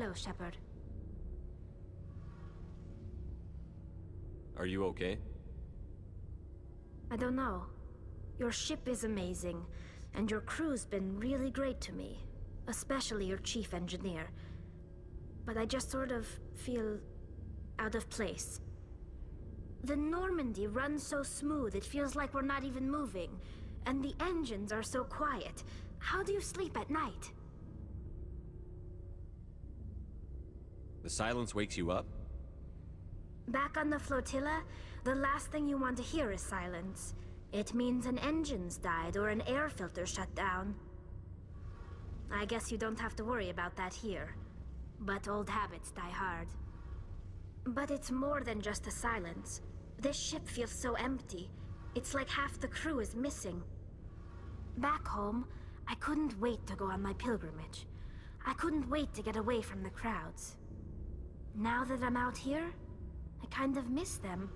Hello, Shepard. Are you okay? I don't know. Your ship is amazing, and your crew's been really great to me. Especially your chief engineer. But I just sort of feel out of place. The Normandy runs so smooth, it feels like we're not even moving. And the engines are so quiet. How do you sleep at night? The silence wakes you up? Back on the flotilla, the last thing you want to hear is silence. It means an engine's died or an air filter shut down. I guess you don't have to worry about that here. But old habits die hard. But it's more than just the silence. This ship feels so empty. It's like half the crew is missing. Back home, I couldn't wait to go on my pilgrimage. I couldn't wait to get away from the crowds. Now that I'm out here, I kind of miss them.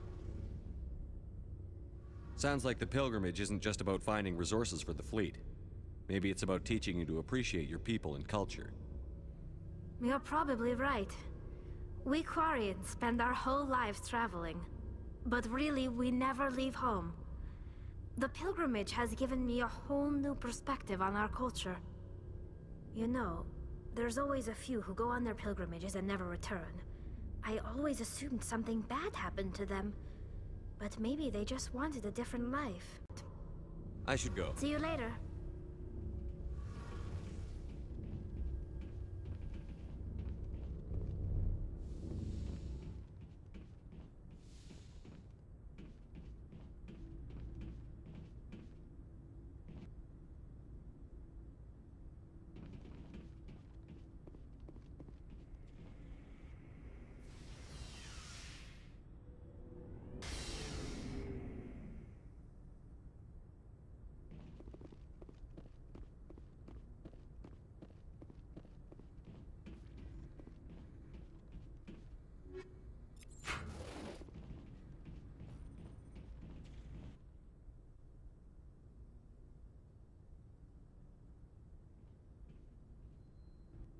Sounds like the pilgrimage isn't just about finding resources for the fleet. Maybe it's about teaching you to appreciate your people and culture. You're probably right. We Quarians spend our whole lives traveling. But really, we never leave home. The pilgrimage has given me a whole new perspective on our culture. You know, there's always a few who go on their pilgrimages and never return. I always assumed something bad happened to them. But maybe they just wanted a different life. I should go. See you later.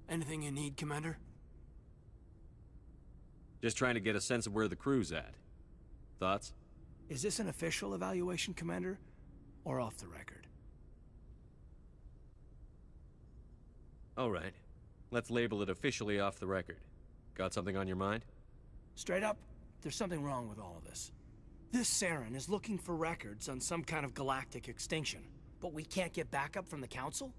Anything you need, Commander? Just trying to get a sense of where the crew's at. Thoughts? Is this an official evaluation, Commander? Or off the record? All right. Let's label it officially off the record. Got something on your mind? Straight up, there's something wrong with all of this. This Saren is looking for records on some kind of galactic extinction, but we can't get backup from the Council?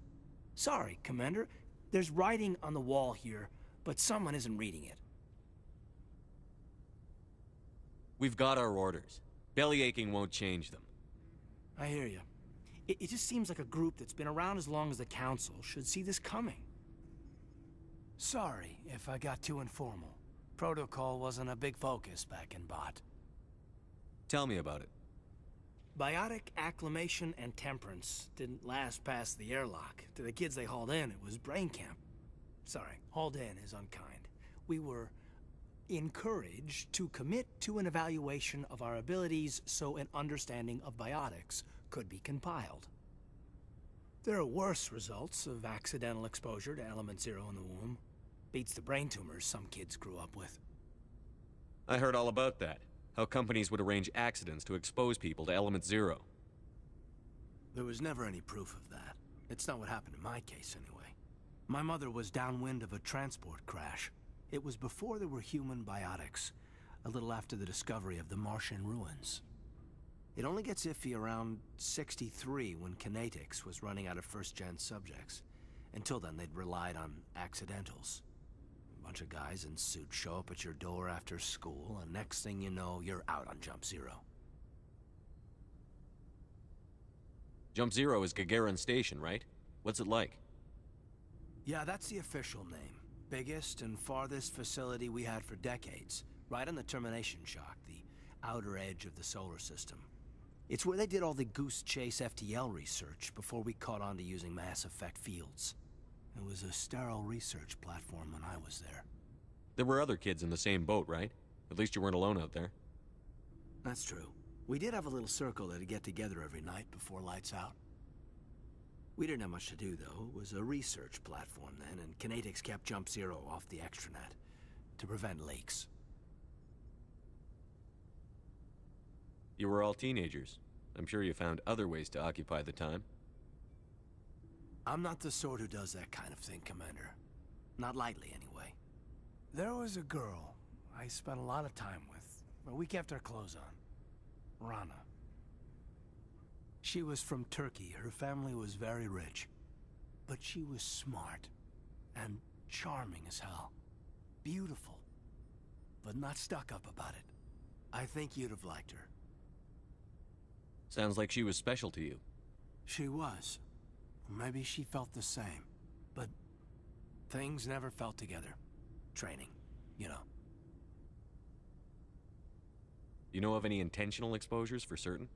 Sorry, Commander. There's writing on the wall here, but someone isn't reading it. We've got our orders. Belly aching won't change them. I hear you. It just seems like a group that's been around as long as the Council should see this coming. Sorry if I got too informal. Protocol wasn't a big focus back in Bot. Tell me about it. Biotic acclimation and temperance didn't last past the airlock. To the kids they hauled in, it was brain camp. Sorry, hauled in is unkind. We were encouraged to commit to an evaluation of our abilities so an understanding of biotics could be compiled. There are worse results of accidental exposure to element 0 in the womb. Beats the brain tumors some kids grew up with. I heard all about that. How companies would arrange accidents to expose people to element 0. There was never any proof of that. It's not what happened in my case, anyway. My mother was downwind of a transport crash. It was before there were human biotics, a little after the discovery of the Martian ruins. It only gets iffy around 63 when Kinetics was running out of first-gen subjects. Until then, they'd relied on accidentals. A bunch of guys in suits show up at your door after school, and next thing you know, you're out on Jump Zero. Jump Zero is Gagarin Station, right? What's it like? Yeah, that's the official name. Biggest and farthest facility we had for decades. Right on the termination shock, the outer edge of the solar system. It's where they did all the Goose Chase FTL research before we caught on to using mass effect fields. It was a sterile research platform when I was there. There were other kids in the same boat, right? At least you weren't alone out there. That's true. We did have a little circle that'd get together every night before lights out. We didn't have much to do, though. It was a research platform then, and Kinetics kept Jump Zero off the extranet to prevent leaks. You were all teenagers. I'm sure you found other ways to occupy the time. I'm not the sort who does that kind of thing, Commander. Not lightly, anyway. There was a girl I spent a lot of time with, but we kept our clothes on. Rana. She was from Turkey. Her family was very rich. But she was smart and charming as hell. Beautiful, but not stuck up about it. I think you'd have liked her. Sounds like she was special to you. She was. Maybe she felt the same. But things never felt together. Training, you know. You know of any intentional exposures for certain?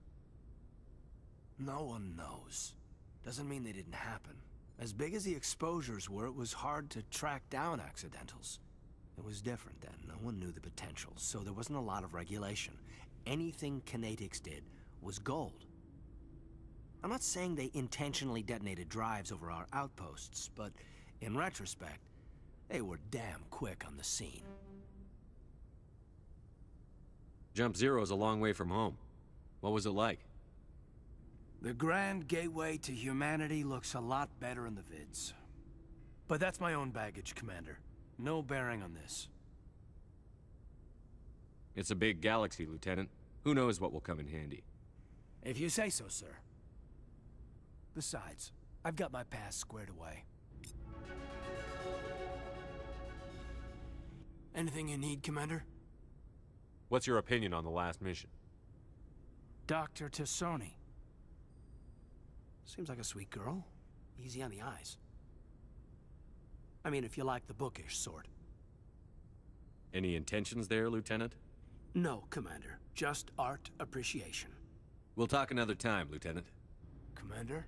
No one knows. Doesn't mean they didn't happen. As big as the exposures were, it was hard to track down accidentals. It was different then. No one knew the potential, so there wasn't a lot of regulation. Anything Kinetics did was gold. I'm not saying they intentionally detonated drives over our outposts, but in retrospect, they were damn quick on the scene. Jump Zero's a long way from home. What was it like? The grand gateway to humanity looks a lot better in the vids. But that's my own baggage, Commander. No bearing on this. It's a big galaxy, Lieutenant. Who knows what will come in handy? If you say so, sir. Besides, I've got my past squared away. Anything you need, Commander? What's your opinion on the last mission? Dr. Tassoni. Seems like a sweet girl. Easy on the eyes. I mean, if you like the bookish sort. Any intentions there, Lieutenant? No, Commander. Just art appreciation. We'll talk another time, Lieutenant. Commander?